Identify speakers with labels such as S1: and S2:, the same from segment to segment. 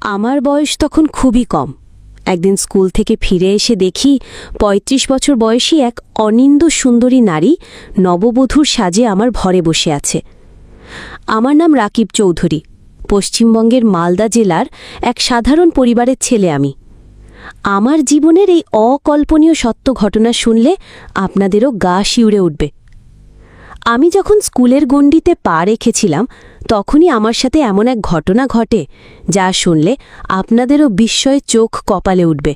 S1: আমার বয়স তখন খুবই কম। একদিন স্কুল থেকে ফিরে এসে দেখি ৩৫ বছর বয়সী এক অনিন্দ সুন্দরী নারী নববধূর সাজে আমার ঘরে বসে আছে। আমার নাম রাকিব চৌধুরী। পশ্চিমবঙ্গের মালদা জেলার এক সাধারণ পরিবারের ছেলে আমি। আমার জীবনের এই অকল্পনীয় সত্য ঘটনা শুনলে আপনাদেরও গা শিউরে উঠবে। আমি যখন স্কুলের গণ্ডিতে পা রেখেছিলাম তখনই আমার সাথে এমন এক ঘটনা ঘটে যা শুনলে আপনাদেরও বিস্ময়ে চোখ কপালে উঠবে।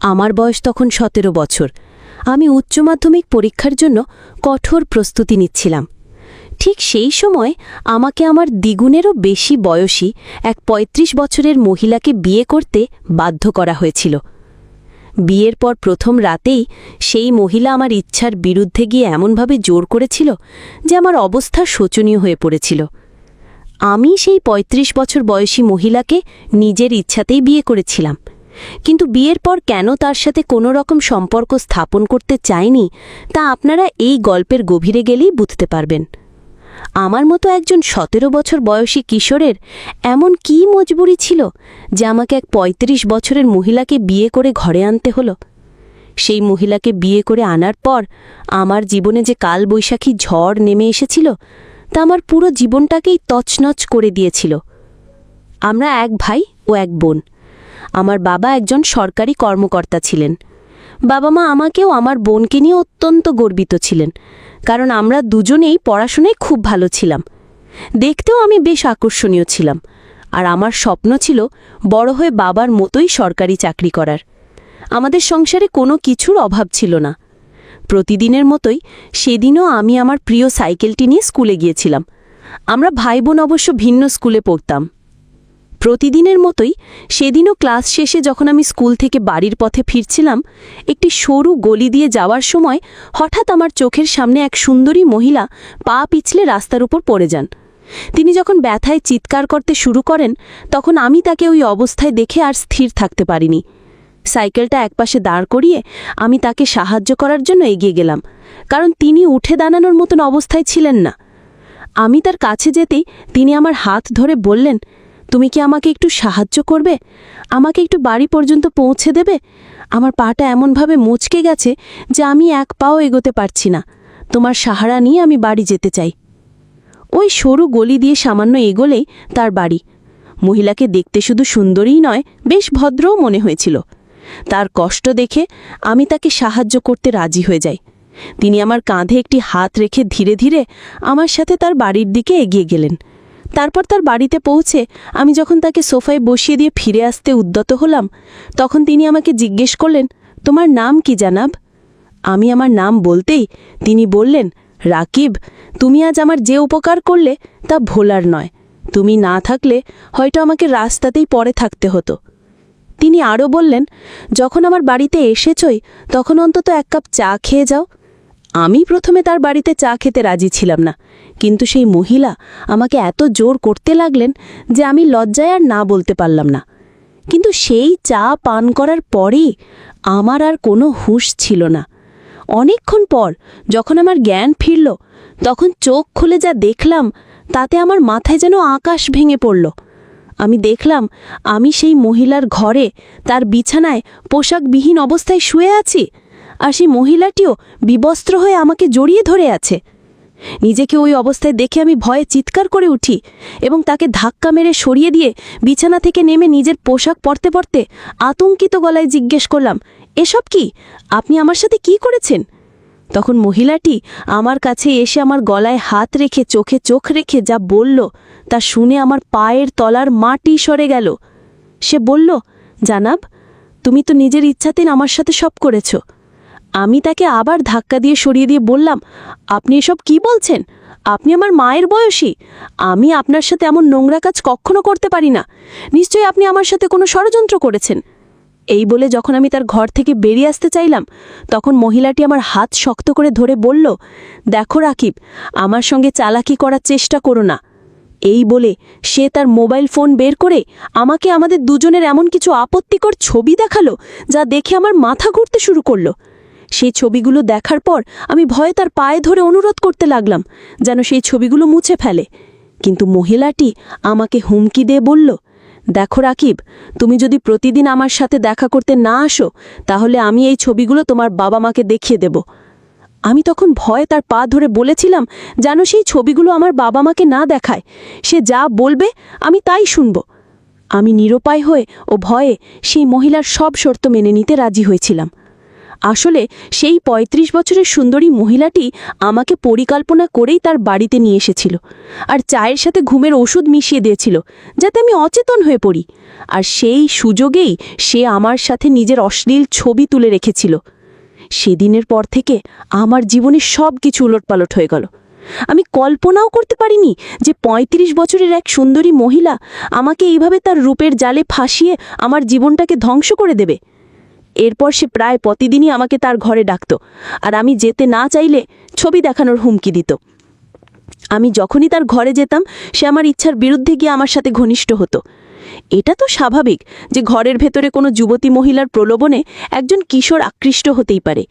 S1: আমার বয়স তখন ১৭ বছর। আমি উচ্চ মাধ্যমিক পরীক্ষার জন্য কঠোর প্রস্তুতি নিচ্ছিলাম। ঠিক সেই সময় আমাকে আমার দ্বিগুণেরও বেশি বয়সী এক ৩৫ বছরের মহিলাকে বিয়ে করতে বাধ্য করা হয়েছিল। বিয়ের পর প্রথম রাতেই সেই মহিলা আমার ইচ্ছার বিরুদ্ধে গিয়ে এমনভাবে জোর করেছিল যে আমার অবস্থা শোচনীয় হয়ে পড়েছিল। আমি সেই ৩৫ বছর বয়সী মহিলাকে নিজের ইচ্ছাতেই বিয়ে করেছিলাম, কিন্তু বিয়ের পর কেন তার সাথে কোনো রকম সম্পর্ক স্থাপন করতে চাইনি তা আপনারা এই গল্পের গভীরে গেলেই বুঝতে পারবেন। আমার মতো একজন ১৭ বছর বয়সী কিশোরের এমন কী মজবুরি ছিল যে আমাকে এক ৩৫ বছরের মহিলাকে বিয়ে করে ঘরে আনতে হলো। সেই মহিলাকে বিয়ে করে আনার পর আমার জীবনে যে কালবৈশাখী ঝড় নেমে এসেছিল তা আমার পুরো জীবনটাকেই তছনছ করে দিয়েছিল। আমরা এক ভাই ও এক বোন। আমার বাবা একজন সরকারি কর্মকর্তা ছিলেন। বাবা মা আমাকেও আমার বোনকে নিয়ে অত্যন্ত গর্বিত ছিলেন, কারণ আমরা দুজনেই পড়াশোনায় খুব ভালো ছিলাম। দেখতেও আমি বেশ আকর্ষণীয় ছিলাম, আর আমার স্বপ্ন ছিল বড় হয়ে বাবার মতোই সরকারি চাকরি করার। আমাদের সংসারে কোনো কিছুর অভাব ছিল না। প্রতিদিনের মতোই সেদিনও আমি আমার প্রিয় সাইকেলটি নিয়ে স্কুলে গিয়েছিলাম। আমরা ভাই বোন অবশ্য ভিন্ন স্কুলে পড়তাম। প্রতিদিনের মতোই সেদিনও ক্লাস শেষে যখন আমি স্কুল থেকে বাড়ির পথে ফিরছিলাম, একটি সরু গলি দিয়ে যাওয়ার সময় হঠাৎ আমার চোখের সামনে এক সুন্দরী মহিলা পা পিছলে রাস্তার উপর পড়ে যান। তিনি যখন ব্যথায় চিৎকার করতে শুরু করেন তখন আমি তাকে ওই অবস্থায় দেখে আর স্থির থাকতে পারিনি। সাইকেলটা একপাশে দাঁড় করিয়ে আমি তাকে সাহায্য করার জন্য এগিয়ে গেলাম, কারণ তিনি উঠে দাঁড়ানোর মতন অবস্থায় ছিলেন না। আমি তার কাছে যেতেই তিনি আমার হাত ধরে বললেন, তুমি কি আমাকে একটু সাহায্য করবে? আমাকে একটু বাড়ি পর্যন্ত পৌঁছে দেবে? আমার পাটা এমনভাবে মুচকে গেছে যে আমি এক পাও এগোতে পারছি না। তোমার সাহারা নিয়ে আমি বাড়ি যেতে চাই। ওই সরু গলি দিয়ে সামান্য এগোলেই তার বাড়ি। মহিলাকে দেখতে শুধু সুন্দরীই নয়, বেশ ভদ্রও মনে হয়েছিল। তার কষ্ট দেখে আমি তাকে সাহায্য করতে রাজি হয়ে যাই। তিনি আমার কাঁধে একটি হাত রেখে ধীরে ধীরে আমার সাথে তার বাড়ির দিকে এগিয়ে গেলেন। তারপর তার বাড়িতে পৌঁছে আমি যখন তাকে সোফায় বসিয়ে দিয়ে ফিরে আসতে উদ্যত হলাম, তখন তিনি আমাকে জিজ্ঞেস করলেন, তোমার নাম কি জানাব? আমি আমার নাম বলতেই তিনি বললেন, রাকিব, তুমি আজ আমার যে উপকার করলে তা ভোলার নয়। তুমি না থাকলে হয়তো আমাকে রাস্তাতেই পড়ে থাকতে হতো। তিনি আরও বললেন, যখন আমার বাড়িতে এসেছই তখন অন্তত এক কাপ চা খেয়ে যাও। আমি প্রথমে তার বাড়িতে চা খেতে রাজি ছিলাম না, কিন্তু সেই মহিলা আমাকে এত জোর করতে লাগলেন যে আমি লজ্জায় আর না বলতে পারলাম না। কিন্তু সেই চা পান করার পরেই আমার আর কোনো হুঁশ ছিল না। অনেকক্ষণ পর যখন আমার জ্ঞান ফিরল, তখন চোখ খুলে যা দেখলাম তাতে আমার মাথায় যেন আকাশ ভেঙে পড়ল। আমি দেখলাম আমি সেই মহিলার ঘরে তার বিছানায় পোশাকবিহীন অবস্থায় শুয়ে আছি, আর সেই মহিলাটিও বিবস্ত্র হয়ে আমাকে জড়িয়ে ধরে আছে। নিজেকে ওই অবস্থায় দেখে আমি ভয়ে চিৎকার করে উঠি এবং তাকে ধাক্কা মেরে সরিয়ে দিয়ে বিছানা থেকে নেমে নিজের পোশাক পরতে পরতে আতঙ্কিত গলায় জিজ্ঞেস করলাম, এসব কি? আপনি আমার সাথে কি করেছেন? তখন মহিলাটি আমার কাছে এসে আমার গলায় হাত রেখে চোখে চোখ রেখে যা বলল তা শুনে আমার পায়ের তলার মাটি সরে গেল। সে বলল, জানাব, তুমি তো নিজের ইচ্ছাতেই আমার সাথে সব করেছ। আমি তাকে আবার ধাক্কা দিয়ে সরিয়ে দিয়ে বললাম, আপনি এসব কি বলছেন? আপনি আমার মায়ের বয়সী। আমি আপনার সাথে এমন নোংরা কাজ কখনো করতে পারি না। নিশ্চয়ই আপনি আমার সাথে কোনো ষড়যন্ত্র করেছেন। এই বলে যখন আমি তার ঘর থেকে বেরিয়ে আসতে চাইলাম, তখন মহিলাটি আমার হাত শক্ত করে ধরে বলল, দেখো রাকিব, আমার সঙ্গে চালাকি করার চেষ্টা করো না। এই বলে সে তার মোবাইল ফোন বের করে আমাকে আমাদের দুজনের এমন কিছু আপত্তিকর ছবি দেখালো যা দেখে আমার মাথা ঘুরতে শুরু করলো। সেই ছবিগুলো দেখার পর আমি ভয়ে তার পায়ে ধরে অনুরোধ করতে লাগলাম যেন সেই ছবিগুলো মুছে ফেলে, কিন্তু মহিলাটি আমাকে হুমকি দিয়ে বলল, দেখো রাকিব, তুমি যদি প্রতিদিন আমার সাথে দেখা করতে না আসো তাহলে আমি এই ছবিগুলো তোমার বাবা মাকে দেখিয়ে দেব। আমি তখন ভয়ে তার পা ধরে বলেছিলাম, যেন সেই ছবিগুলো আমার বাবা মাকে না দেখায়। সে যা বলবে আমি তাই শুনব। আমি নিরুপায় হয়ে ও ভয়ে সেই মহিলার সব শর্ত মেনে নিতে রাজি হয়েছিলাম। আসলে সেই ৩৫ বছরের সুন্দরী মহিলাটি আমাকে পরিকল্পনা করেই তার বাড়িতে নিয়ে এসেছিল, আর চায়ের সাথে ঘুমের ওষুধ মিশিয়ে দিয়েছিল যাতে আমি অচেতন হয়ে পড়ি। আর সেই সুযোগেই সে আমার সাথে নিজের অশ্লীল ছবি তুলে রেখেছিল। সেদিনের পর থেকে আমার জীবনে সব কিছু উলটপালট হয়ে গেল। আমি কল্পনাও করতে পারিনি যে ৩৫ বছরের এক সুন্দরী মহিলা আমাকে এইভাবে তার রূপের জালে ফাঁসিয়ে আমার জীবনটাকে ধ্বংস করে দেবে। এরপর সে প্রায় প্রতিদিনই আমাকে তার ঘরে ডাকত, আর আমি যেতে না চাইলে ছবি দেখানোর হুমকি দিত। আমি যখনই তার ঘরে যেতাম সে আমার ইচ্ছার বিরুদ্ধে গিয়ে আমার সাথে ঘনিষ্ঠ হতো। এটা তো স্বাভাবিক যে ঘরের ভেতরে কোনো যুবতী মহিলার প্রলোভনে একজন কিশোর আকৃষ্ট হতেই পারে।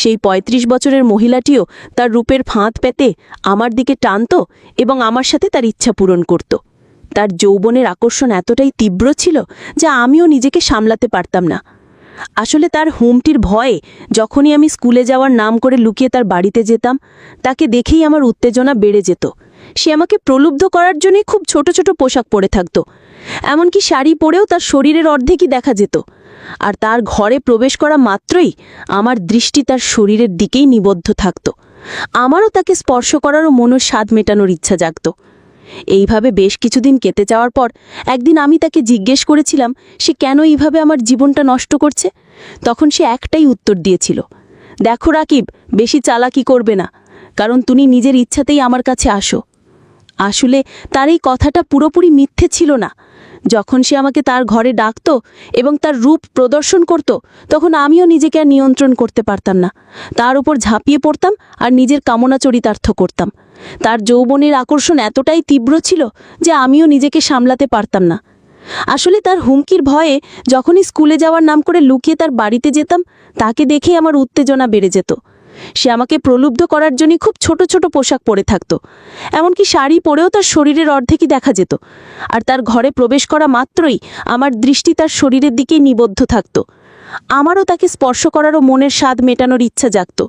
S1: সেই ৩৫ বছরের মহিলাটিও তার রূপের ফাঁদ পেতে আমার দিকে টানত এবং আমার সাথে তার ইচ্ছা পূরণ করত। তার যৌবনের আকর্ষণ এতটাই তীব্র ছিল যে আমিও নিজেকে সামলাতে পারতাম না। আসলে তার হুমটির ভয়ে যখনই আমি স্কুলে যাওয়ার নাম করে লুকিয়ে তার বাড়িতে যেতাম, তাকে দেখেই আমার উত্তেজনা বেড়ে যেত। সে আমাকে প্রলুব্ধ করার জন্যই খুব ছোট ছোট পোশাক পরে থাকত, এমনকি শাড়ি পরেও তার শরীরের অর্ধেকই দেখা যেত। আর তার ঘরে প্রবেশ করা মাত্রই আমার দৃষ্টি তার শরীরের দিকেই নিবদ্ধ থাকত। আমারও তাকে স্পর্শ করারও মনের স্বাদ মেটানোর ইচ্ছা জাগত। এইভাবে বেশ কিছুদিন কেটে যাওয়ার পর একদিন আমি তাকে জিজ্ঞেস করেছিলাম সে কেন এইভাবে আমার জীবনটা নষ্ট করছে। তখন সে একটাই উত্তর দিয়েছিল, দেখো রাকিব, বেশি চালাকি করবে না, কারণ তুমি নিজের ইচ্ছাতেই আমার কাছে আসো। আসলে তার এই কথাটা পুরোপুরি মিথ্যে ছিল না। যখন সে আমাকে তার ঘরে ডাকত এবং তার রূপ প্রদর্শন করত, তখন আমিও নিজেকে আর নিয়ন্ত্রণ করতে পারতাম না। তার উপর ঝাঁপিয়ে পড়তাম আর নিজের কামনা চরিতার্থ করতাম। তার যৌবনের আকর্ষণ এতটাই তীব্র ছিল যে আমিও নিজেকে সামলাতে পারতাম না। আসলে তার হুমকির ভয়ে যখনই স্কুলে যাওয়ার নাম করে লুকিয়ে তার বাড়িতে যেতাম, তাকে দেখে আমার উত্তেজনা বেড়ে যেত। সে আমাকে প্রলুব্ধ করার জন্য খুব ছোট ছোট পোশাক পরে থাকত, এমনকি শাড়ি পরেও তার শরীরের অর্ধেকই দেখা যেত। আর তার ঘরে প্রবেশ করা মাত্রই আমার দৃষ্টি তার শরীরের দিকেই নিবদ্ধ থাকত। আমারও তাকে স্পর্শ করারও মনের স্বাদ মেটানোর ইচ্ছা জাগত।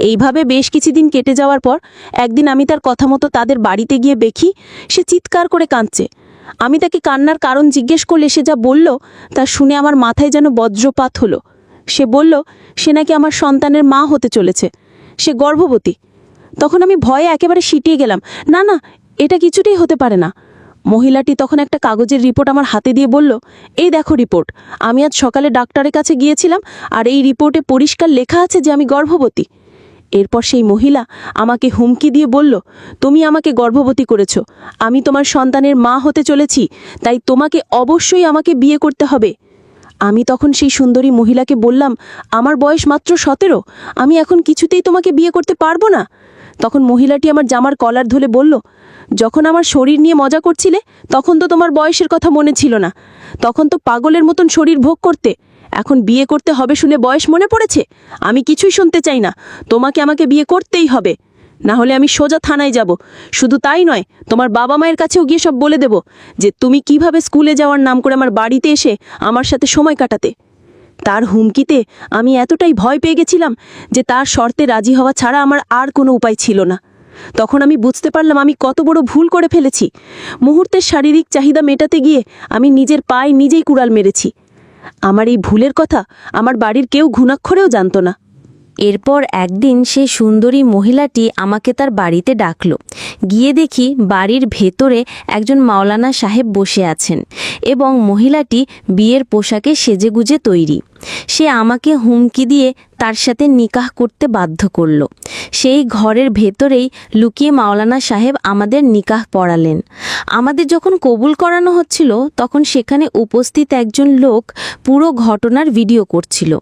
S1: এইভাবে বেশ কিছুদিন কেটে যাওয়ার পর একদিন আমি তার কথা মতো তাদের বাড়িতে গিয়ে দেখি সে চিৎকার করে কাঁদছে। আমি তাকে কান্নার কারণ জিজ্ঞেস করলে সে যা বলল তা শুনে আমার মাথায় যেন বজ্রপাত হলো। সে বলল সে নাকি আমার সন্তানের মা হতে চলেছে, সে গর্ভবতী। তখন আমি ভয়ে একেবারে সিটিয়ে গেলাম, না না, এটা কিছুতেই হতে পারে না। মহিলাটি তখন একটা কাগজের রিপোর্ট আমার হাতে দিয়ে বলল, এই দেখো রিপোর্ট, আমি আজ সকালে ডাক্তারের কাছে গিয়েছিলাম আর এই রিপোর্টে পরিষ্কার লেখা আছে যে আমি গর্ভবতী। এরপর সেই মহিলা আমাকে হুমকি দিয়ে বলল, তুমি আমাকে গর্ভবতী করেছ, আমি তোমার সন্তানের মা হতে চলেছি, তাই তোমাকে অবশ্যই আমাকে বিয়ে করতে হবে। আমি তখন সেই সুন্দরী মহিলাকে বললাম, আমার বয়স মাত্র ১৭, আমি এখন কিছুতেই তোমাকে বিয়ে করতে পারবো না। তখন মহিলাটি আমার জামার কলার ধরে বলল, যখন আমার শরীর নিয়ে মজা করছিলে তখন তো তোমার বয়সের কথা মনে ছিল না, তখন তো পাগলের মতন শরীর ভোগ করতে, এখন বিয়ে করতে হবে শুনে বয়স মনে পড়েছে? আমি কিছুই শুনতে চাই না, তোমাকে আমাকে বিয়ে করতেই হবে, না হলে আমি সোজা থানায় যাব। শুধু তাই নয়, তোমার বাবা মায়ের কাছেও গিয়ে সব বলে দেব যে তুমি কিভাবে স্কুলে যাওয়ার নাম করে আমার বাড়িতে এসে আমার সাথে সময় কাটাতে। তার হুমকিতে আমি এতটাই ভয় পেয়ে গেছিলাম যে তার শর্তে রাজি হওয়া ছাড়া আমার আর কোনো উপায় ছিল না। তখন আমি বুঝতে পারলাম আমি কত বড় ভুল করে ফেলেছি। মুহূর্তের শারীরিক চাহিদা মেটাতে গিয়ে আমি নিজের পায়ে নিজেই কুড়াল মেরেছি। আমার এই ভুলের কথা আমার বাড়ির কেউ ঘুণাক্ষরেও জানত না।
S2: এরপর একদিন সেই সুন্দরী মহিলাটি আমাকে তার বাড়িতে ডাকল। গিয়ে দেখি বাড়ির ভেতরে একজন মাওলানা সাহেব বসে আছেন এবং মহিলাটি বিয়ের পোশাকে সেজেগুজে তৈরি। সে আমাকে হুমকি দিয়ে তার সাথে নিকাহ করতে বাধ্য করল। সেই ঘরের ভেতরেই লুকিয়ে মাওলানা সাহেব আমাদের নিকাহ পড়ালেন। আমাদের যখন কবুল করানো হচ্ছিল তখন সেখানে উপস্থিত একজন লোক পুরো ঘটনার ভিডিও করছিল।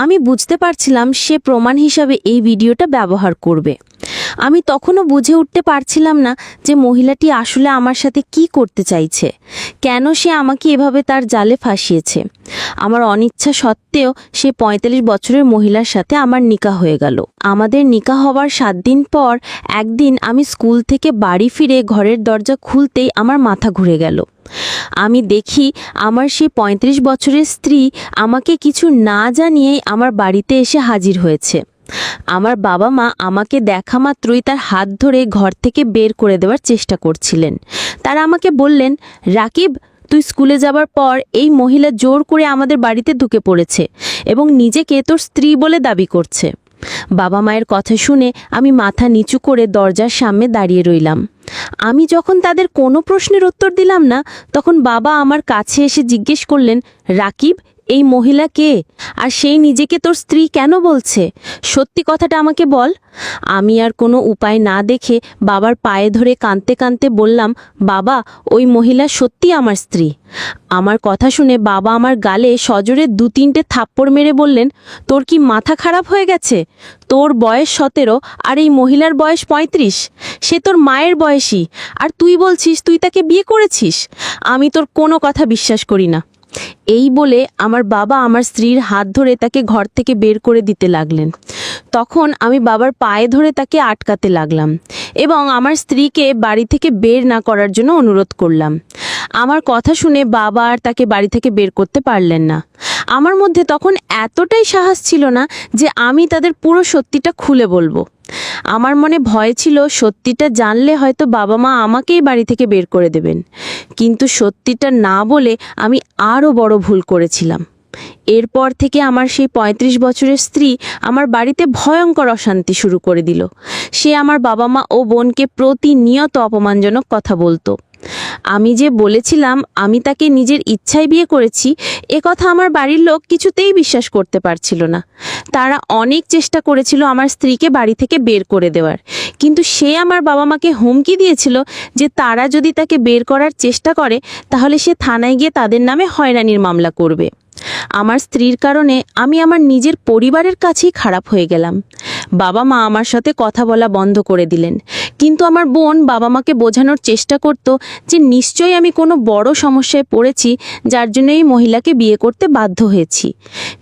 S2: আমি বুঝতে পারছিলাম সে প্রমাণ হিসাবে এই ভিডিওটা ব্যবহার করবে। আমি তখনও বুঝে উঠতে পারছিলাম না যে মহিলাটি আসলে আমার সাথে কি করতে চাইছে, কেন সে আমাকে এভাবে তার জালে ফাঁসিয়েছে। আমার অনিচ্ছা সত্ত্বেও সে ৪৫ বছরের মহিলার সাথে আমার নিকাহ হয়ে গেল। আমাদের নিকাহ হওয়ার ৭ দিন পর একদিন আমি স্কুল থেকে বাড়ি ফিরে ঘরের দরজা খুলতেই আমার মাথা ঘুরে গেল। আমি দেখি আমার সেই ৩৫ বছরের স্ত্রী আমাকে কিছু না জানিয়েই আমার বাড়িতে এসে হাজির হয়েছে। আমার বাবা মা আমাকে দেখা মাত্রই তার হাত ধরে ঘর থেকে বের করে দেওয়ার চেষ্টা করছিলেন। তারা আমাকে বললেন, রাকিব, তুই স্কুলে যাবার পর এই মহিলা জোর করে আমাদের বাড়িতে ঢুকে পড়েছে এবং নিজেকে তোর স্ত্রী বলে দাবি করছে। বাবা মায়ের কথা শুনে আমি মাথা নিচু করে দরজার সামনে দাঁড়িয়ে রইলাম। আমি যখন তাদের কোনো প্রশ্নের উত্তর দিলাম না, তখন বাবা আমার কাছে এসে জিজ্ঞেস করলেন, রাকিব, এই মহিলা কে? আর সেই নিজেকে তোর স্ত্রী কেন বলছে? সত্যি কথাটা আমাকে বল। আমি আর কোনো উপায় না দেখে বাবার পায়ে ধরে কাঁদতে কাঁদতে বললাম, বাবা, ওই মহিলা সত্যি আমার স্ত্রী। আমার কথা শুনে বাবা আমার গালে সজোরে ২-৩টে থাপ্পড় মেরে বললেন, তোর কি মাথা খারাপ হয়ে গেছে? তোর বয়স ১৭ আর এই মহিলার বয়স ৩৫। সে তোর মায়ের বয়সী, আর তুই বলছিস তুই তাকে বিয়ে করেছিস? আমি তোর কোনো কথা বিশ্বাস করি না। এই বলে আমার বাবা আমার স্ত্রীর হাত ধরে তাকে ঘর থেকে বের করে দিতে লাগলেন। তখন আমি বাবার পায়ে ধরে তাকে আটকাতে লাগলাম এবং আমার স্ত্রীকে বাড়ি থেকে বের না করার জন্য অনুরোধ করলাম। আমার কথা শুনে বাবা আর তাকে বাড়ি থেকে বের করতে পারলেন না। আমার মধ্যে তখন এতটাই সাহস ছিল না যে আমি তাদের পুরো সত্যিটা খুলে বলবো। আমার মনে ভয় ছিল সত্যিটা জানলে হয়তো বাবা মা আমাকেই বাড়ি থেকে বের করে দেবেন। কিন্তু সত্যিটা না বলে আমি আরও বড় ভুল করেছিলাম। এরপর থেকে আমার সেই ৩৫ বছরের স্ত্রী আমার বাড়িতে ভয়ঙ্কর অশান্তি শুরু করে দিল। সে আমার বাবা মা ও বোনকে প্রতিনিয়ত অপমানজনক কথা বলতো। আমি যে বলেছিলাম আমি তাকে নিজের ইচ্ছায় বিয়ে করেছি, এ কথা আমার বাড়ির লোক কিছুতেই বিশ্বাস করতে পারছিল না। তারা অনেক চেষ্টা করেছিল আমার স্ত্রীকে বাড়ি থেকে বের করে দেওয়ার, কিন্তু সে আমার বাবা মাকে হুমকি দিয়েছিল যে তারা যদি তাকে বের করার চেষ্টা করে তাহলে সে থানায় গিয়ে তাদের নামে হয়রানির মামলা করবে। আমার স্ত্রীর কারণে আমি আমার নিজের পরিবারের কাছেই খারাপ হয়ে গেলাম। বাবা মা আমার সাথে কথা বলা বন্ধ করে দিলেন, কিন্তু আমার বোন বাবা মাকে বোঝানোর চেষ্টা করত যে নিশ্চয়ই আমি কোনো বড় সমস্যায় পড়েছি যার জন্য এই মহিলাকে বিয়ে করতে বাধ্য হয়েছি।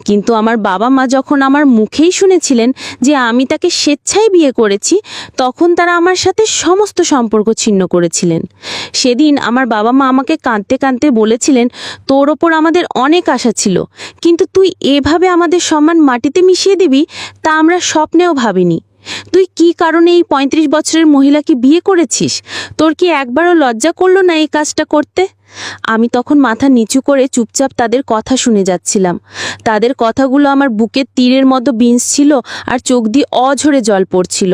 S2: কিন্তু আমার বাবা মা যখন আমার মুখেই শুনেছিলেন যে আমি তাকে স্বেচ্ছায় বিয়ে করেছি, তখন তারা আমার সাথে সমস্ত সম্পর্ক ছিন্ন করেছিলেন। সেদিন আমার বাবা মা আমাকে কাঁদতে কাঁদতে বলেছিলেন, তোর ওপর আমাদের অনেক আশা ছিল, কিন্তু তুই এভাবে আমাদের সম্মান মাটিতে মিশিয়ে দিবি তা আমরা স্বপ্নেও ভাবিনি। তুই কি কারণে এই ৩৫ বছরের মহিলাকে বিয়ে করেছিস? তোর কি একবারও লজ্জা করলো না এই কাজটা করতে? আমি তখন মাথা নিচু করে চুপচাপ তাদের কথা শুনে যাচ্ছিলাম। তাদের কথাগুলো আমার বুকের তীরের মতো বিঁধছিল আর চোখ দিয়ে অঝরে জল পড়ছিল।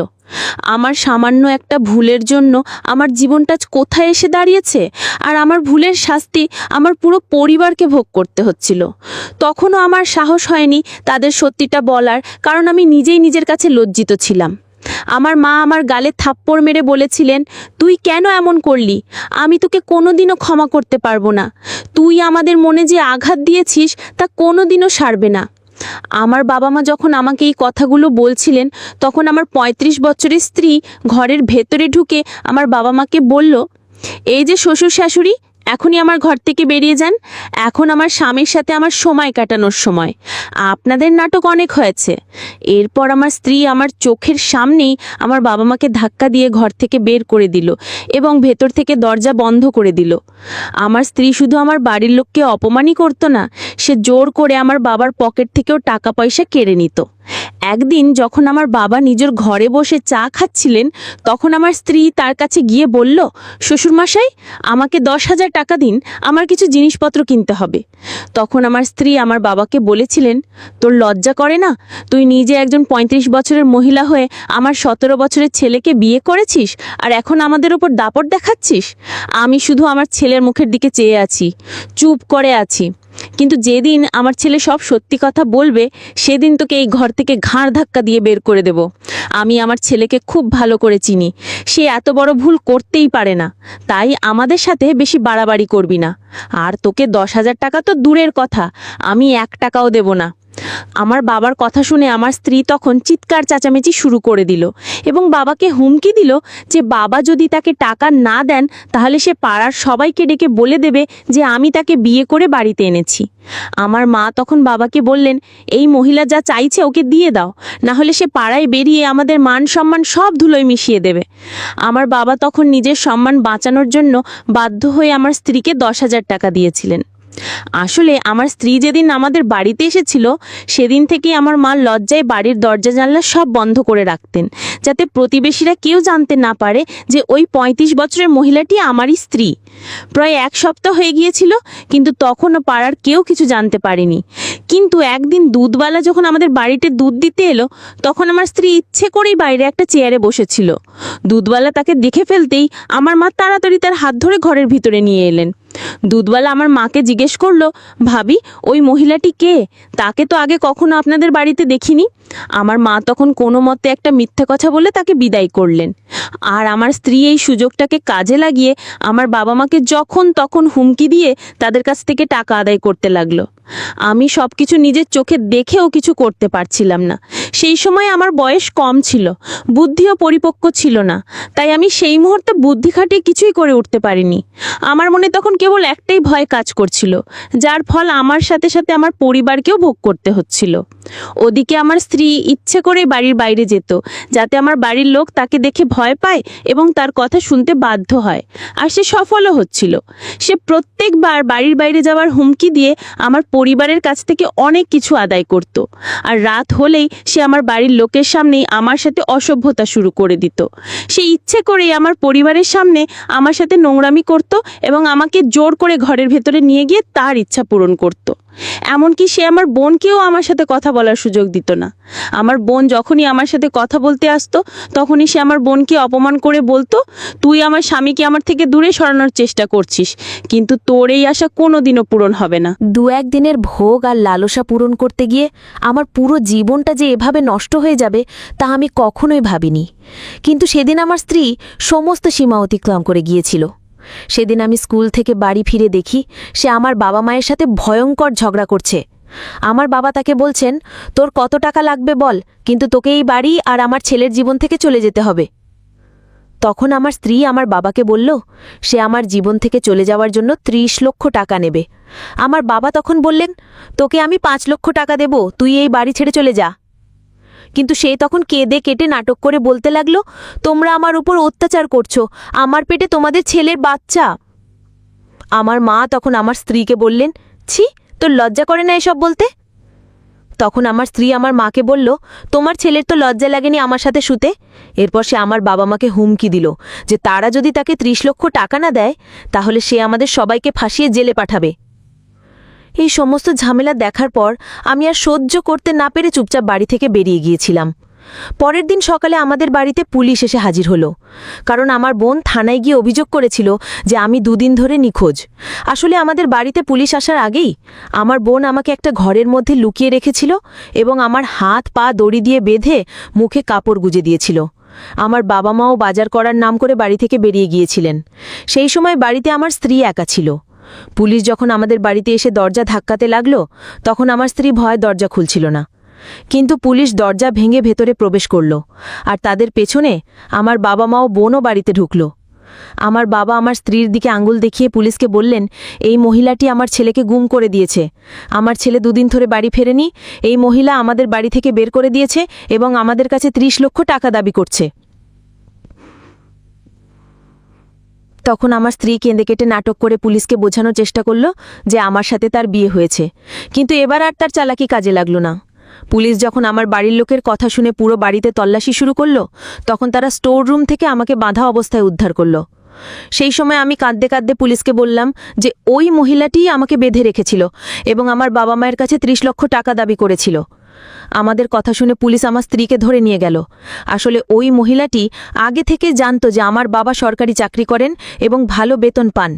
S2: আমার সামান্য একটা ভুলের জন্য আমার জীবনটা কোথায় এসে দাঁড়িয়েছে, আর আমার ভুলের শাস্তি আমার পুরো পরিবারকে ভোগ করতে হচ্ছিল। তখনও আমার সাহস হয়নি তাদের সত্যিটা বলার, কারণ আমি নিজেই নিজের কাছে লজ্জিত ছিলাম। আমার মা আমার গালে থাপ্পড় মেরে বলেছিলেন, তুই কেন এমন করলি? আমি তোকে কোনোদিনও ক্ষমা করতে পারবো না। তুই আমাদের মনে যে আঘাত দিয়েছিস তা কোনোদিনও সারবে না। আমার বাবা মা যখন আমাকে এই কথাগুলো বলছিলেন, তখন আমার ৩৫ বছরের স্ত্রী ঘরের ভেতরে ঢুকে আমার বাবা মাকে বলল, এই যে শ্বশুর শাশুড়ি, এখনই আমার ঘর থেকে বেরিয়ে যান। এখন আমার স্বামীর সাথে আমার সময় কাটানোর সময়। আপনাদের নাটক অনেক হয়েছে। এরপর আমার স্ত্রী আমার চোখের সামনেই আমার বাবা মাকে ধাক্কা দিয়ে ঘর থেকে বের করে দিল এবং ভেতর থেকে দরজা বন্ধ করে দিল। আমার স্ত্রী শুধু আমার বাড়ির লোককে অপমানই করতো না, সে জোর করে আমার বাবার পকেট থেকেও টাকা পয়সা কেড়ে নিত। একদিন যখন আমার বাবা নিজের ঘরে বসে চা খাচ্ছিলেন, তখন আমার স্ত্রী তার কাছে গিয়ে বলল, শ্বশুরমশাই, আমাকে ১০,০০০ টাকা দিন, আমার কিছু জিনিসপত্র কিনতে হবে। তখন আমার স্ত্রী আমার বাবাকে বলেছিলেন, তোর লজ্জা করে না? তুই নিজে একজন ৩৫ বছরের মহিলা হয়ে আমার ১৭ বছরের ছেলেকে বিয়ে করেছিস, আর এখন আমাদের ওপর দাপট দেখাচ্ছিস? আমি শুধু আমার ছেলের মুখের দিকে চেয়ে আছি, চুপ করে আছি। কিন্তু যেদিন আমার ছেলে সব সত্যি কথা বলবে, সেদিন তোকে এই ঘর থেকে ঘাড় ধাক্কা দিয়ে বের করে দেব। আমি আমার ছেলেকে খুব ভালো করে চিনি, সে এত বড় ভুল করতেই পারে না। তাই আমাদের সাথে বেশি বাড়াবাড়ি করবি না। আর তোকে ১০,০০০ টাকা তো দূরের কথা, আমি ১ টাকাও দেব না। আমার বাবার কথা শুনে আমার স্ত্রী তখন চিৎকার চেঁচামেচি শুরু করে দিল এবং বাবাকে হুমকি দিল যে বাবা যদি তাকে টাকা না দেন তাহলে সে পাড়ার সবাইকে ডেকে বলে দেবে যে আমি তাকে বিয়ে করে বাড়িতে এনেছি। আমার মা তখন বাবাকে বললেন, এই মহিলা যা চাইছে ওকে দিয়ে দাও, না হলে সে পাড়ায় বেরিয়ে আমাদের মান সম্মান সব ধুলোয় মিশিয়ে দেবে। আমার বাবা তখন নিজের সম্মান বাঁচানোর জন্য বাধ্য হয়ে আমার স্ত্রীকে 10,000 টাকা দিয়েছিলেন। আসলে আমার স্ত্রী যেদিন আমাদের বাড়িতে এসেছিল সেদিন থেকেই আমার মা লজ্জায় বাড়ির দরজা জানলা সব বন্ধ করে রাখতেন, যাতে প্রতিবেশীরা কেউ জানতে না পারে যে ওই 35 বছরের মহিলাটি আমারই স্ত্রী। প্রায় 1 সপ্তাহ হয়ে গিয়েছিল, কিন্তু তখনও পাড়ার কেউ কিছু জানতে পারেনি। কিন্তু একদিন দুধওয়ালা যখন আমাদের বাড়িতে দুধ দিতে এলো, তখন আমার স্ত্রী ইচ্ছে করেই বাইরে একটা চেয়ারে বসেছিল। দুধওয়ালা তাকে দেখে ফেলতেই আমার মা তাড়াতাড়ি তার হাত ধরে ঘরের ভিতরে নিয়ে এলেন। দুধওয়ালা আমার মাকে জিজ্ঞেস করলো, ভাবি ওই মহিলাটি কে? তাকে তো আগে কখনো আপনাদের বাড়িতে দেখিনি। আমার মা তখন কোনো মতে একটা মিথ্যে কথা বলে তাকে বিদায় করলেন। আর আমার স্ত্রী এই সুযোগটাকে কাজে লাগিয়ে আমার বাবা মাকে যখন তখন হুমকি দিয়ে তাদের কাছ থেকে টাকা আদায় করতে লাগলো। আমি সব কিছু নিজের চোখে দেখেও কিছু করতে পারছিলাম না। সেই সময় আমার বয়স কম ছিল, বুদ্ধিও পরিপক্ক ছিল না, তাই আমি সেই মুহূর্তে বুদ্ধি খাটিয়ে কিছুই করে উঠতে পারিনি। আমার মনে তখন কেবল একটাই ভয় কাজ করছিল, যার ফল আমার সাথে সাথে আমার পরিবারকেও ভোগ করতে হচ্ছিল। ওদিকে আমার স্ত্রী ইচ্ছে করে বাড়ির বাইরে যেত, যাতে আমার বাড়ির লোক তাকে দেখে ভয় পায় এবং তার কথা শুনতে বাধ্য হয়, আর সে সফলও হচ্ছিল। সে প্রত্যেকবার বাড়ির বাইরে যাওয়ার হুমকি দিয়ে আমার পরিবারের কাছ থেকে অনেক কিছু আদায় করত। আর রাত হলেই সে আমার বাড়ির লোকের সামনেই আমার সাথে অসভ্যতা শুরু করে দিত। সে ইচ্ছে করেই আমার পরিবারের সামনে আমার সাথে নোংরামি করত এবং আমাকে জোর করে ঘরের ভেতরে নিয়ে গিয়ে তার ইচ্ছা পূরণ করত। এমনকি সে আমার বোনকেও আমার সাথে কথা বলার সুযোগ দিত না। আমার বোন যখনই আমার সাথে কথা বলতে আসতো, তখনই সে আমার বোনকে অপমান করে বলতো, তুই আমার স্বামীকে আমার থেকে দূরে সরানোর চেষ্টা করছিস, কিন্তু তোর এই আশা কোনোদিনও পূরণ হবে না।
S1: 2-1 দিনের ভোগ আর লালসা পূরণ করতে গিয়ে আমার পুরো জীবনটা যে এভাবে নষ্ট হয়ে যাবে তা আমি কখনোই ভাবিনি। কিন্তু সেদিন আমার স্ত্রী সমস্ত সীমা অতিক্রম করে গিয়েছিল। সেদিন আমি স্কুল থেকে বাড়ি ফিরে দেখি সে আমার বাবা মায়ের সাথে ভয়ঙ্কর ঝগড়া করছে। আমার বাবা তাকে বলছেন, তোর কত টাকা লাগবে বল, কিন্তু তোকে এই বাড়ি আর আমার ছেলের জীবন থেকে চলে যেতে হবে। তখন আমার স্ত্রী আমার বাবাকে বলল, সে আমার জীবন থেকে চলে যাওয়ার জন্য 30 লক্ষ টাকা নেবে। আমার বাবা তখন বললেন, তোকে আমি 5 লক্ষ টাকা দেব, তুই এই বাড়ি ছেড়ে চলে যা। কিন্তু সে তখন কেঁদে কেটে নাটক করে বলতে লাগলো, তোমরা আমার উপর অত্যাচার করছো, আমার পেটে তোমাদের ছেলের বাচ্চা। আমার মা তখন আমার স্ত্রীকে বললেন, ছি, তোর লজ্জা করে না এসব বলতে? তখন আমার স্ত্রী আমার মাকে বলল, তোমার ছেলের তো লজ্জা লাগেনি আমার সাথে শুতে? এরপর সে আমার বাবা মাকে হুমকি দিল যে তারা যদি তাকে 30 লক্ষ টাকা না দেয় তাহলে সে আমাদের সবাইকে ফাঁসিয়ে জেলে পাঠাবে। এই সমস্ত ঝামেলা দেখার পর আমি আর সহ্য করতে না পেরে চুপচাপ বাড়ি থেকে বেরিয়ে গিয়েছিলাম। পরের দিন সকালে আমাদের বাড়িতে পুলিশ এসে হাজির হলো, কারণ আমার বোন থানায় গিয়ে অভিযোগ করেছিল যে আমি 2 দিন ধরে নিখোঁজ। আসলে আমাদের বাড়িতে পুলিশ আসার আগেই আমার বোন আমাকে একটা ঘরের মধ্যে লুকিয়ে রেখেছিল এবং আমার হাত পা দড়ি দিয়ে বেঁধে মুখে কাপড় গুজে দিয়েছিল। আমার বাবা মাও বাজার করার নাম করে বাড়ি থেকে বেরিয়ে গিয়েছিলেন। সেই সময় বাড়িতে আমার স্ত্রী একা ছিল। পুলিশ যখন আমাদের বাড়িতে এসে দরজা ধাক্কাতে লাগলো, তখন আমার স্ত্রী ভয়ে দরজা খুলছিল না। কিন্তু পুলিশ দরজা ভেঙে ভেতরে প্রবেশ করল, আর তাদের পেছনে আমার বাবা মাও বোনও বাড়িতে ঢুকল। আমার বাবা আমার স্ত্রীর দিকে আঙুল দেখিয়ে পুলিশকে বললেন, এই মহিলাটি আমার ছেলেকে গুম করে দিয়েছে। আমার ছেলে 2 দিন ধরে বাড়ি ফেরেনি। এই মহিলা আমাদের বাড়ি থেকে বের করে দিয়েছে এবং আমাদের কাছে 30 লক্ষ টাকা দাবি করছে। তখন আমার স্ত্রী কেঁদে কেটে নাটক করে পুলিশকে বোঝানোর চেষ্টা করল যে আমার সাথে তার বিয়ে হয়েছে, কিন্তু এবার আর তার চালাকি কাজে লাগলো না। পুলিশ যখন আমার বাড়ির লোকের কথা শুনে পুরো বাড়িতে তল্লাশি শুরু করলো, তখন তারা স্টোর রুম থেকে আমাকে বাঁধা অবস্থায় উদ্ধার করলো। সেই সময় আমি কাঁদতে কাঁদতে পুলিশকে বললাম যে ওই মহিলাটিই আমাকে বেঁধে রেখেছিল এবং আমার বাবা মায়ের কাছে 30 লক্ষ টাকা দাবি করেছিল। আমাদের কথা শুনে পুলিশ আমার স্ত্রীকে ধরে নিয়ে গেল। আসলে ওই মহিলাটি আগে থেকে জানত যে আমার বাবা সরকারি চাকরি করেন এবং ভালো বেতন পান,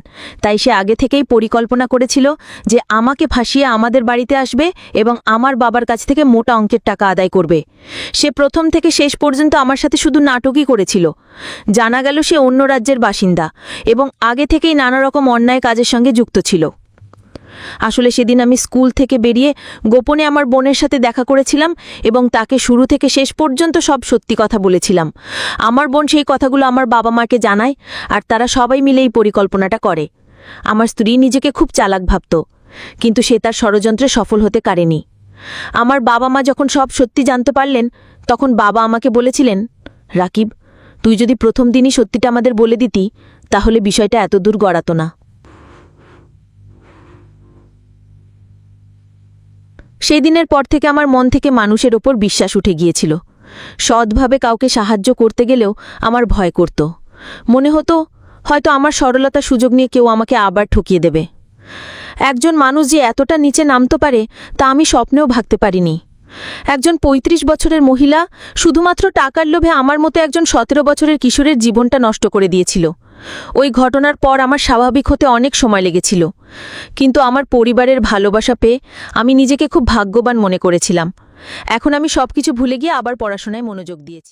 S1: তাই সে আগে থেকেই পরিকল্পনা করেছিল যে আমাকে ফাঁসিয়ে আমাদের বাড়িতে আসবে এবং আমার বাবার কাছ থেকে মোটা অঙ্কের টাকা আদায় করবে। সে প্রথম থেকে শেষ পর্যন্ত আমার সাথে শুধু নাটকই করেছিল। জানা গেল সে অন্য রাজ্যের বাসিন্দা এবং আগে থেকেই নানা রকম অন্যায় কাজের সঙ্গে যুক্ত ছিল।
S2: আসলে সেদিন আমি স্কুল থেকে বেরিয়ে গোপনে আমার বোনের সাথে দেখা করেছিলাম এবং তাকে শুরু থেকে শেষ পর্যন্ত সব সত্যি কথা বলেছিলাম। আমার বোন সেই কথাগুলো আমার বাবা মাকে জানায় আর তারা সবাই মিলে এই পরিকল্পনাটা করে। আমার স্ত্রী নিজেকে খুব চালাক ভাবত, কিন্তু সে তার ষড়যন্ত্রে সফল হতে পারেনি। আমার বাবা মা যখন সব সত্যি জানতে পারলেন, তখন বাবা আমাকে বলেছিলেন, রাকিব, তুই যদি প্রথম দিনই সত্যিটা আমাদের বলে দিতি, তাহলে বিষয়টা এত দূর গড়াতো না। সেই দিনের পর থেকে আমার মন থেকে মানুষের ওপর বিশ্বাস উঠে গিয়েছিল। সৎভাবে কাউকে সাহায্য করতে গেলেও আমার ভয় করত। মনে হতো হয়তো আমার সরলতার সুযোগ নিয়ে কেউ আমাকে আবার ঠকিয়ে দেবে। একজন মানুষ যে এতটা নিচে নামতে পারে তা আমি স্বপ্নেও ভাবতে পারিনি। একজন ৩৫ বছরের মহিলা শুধুমাত্র টাকার লোভে আমার মতো একজন ১৭ বছরের কিশোরের জীবনটা নষ্ট করে দিয়েছিল। ওই ঘটনার পর আমার স্বাভাবিক হতে অনেক সময় লেগেছিল, কিন্তু আমার পরিবারের ভালোবাসা পেয়ে আমি নিজেকে খুব ভাগ্যবান মনে করেছিলাম। এখন আমি সবকিছু ভুলে গিয়ে আবার পড়াশোনায় মনোযোগ দিয়েছি।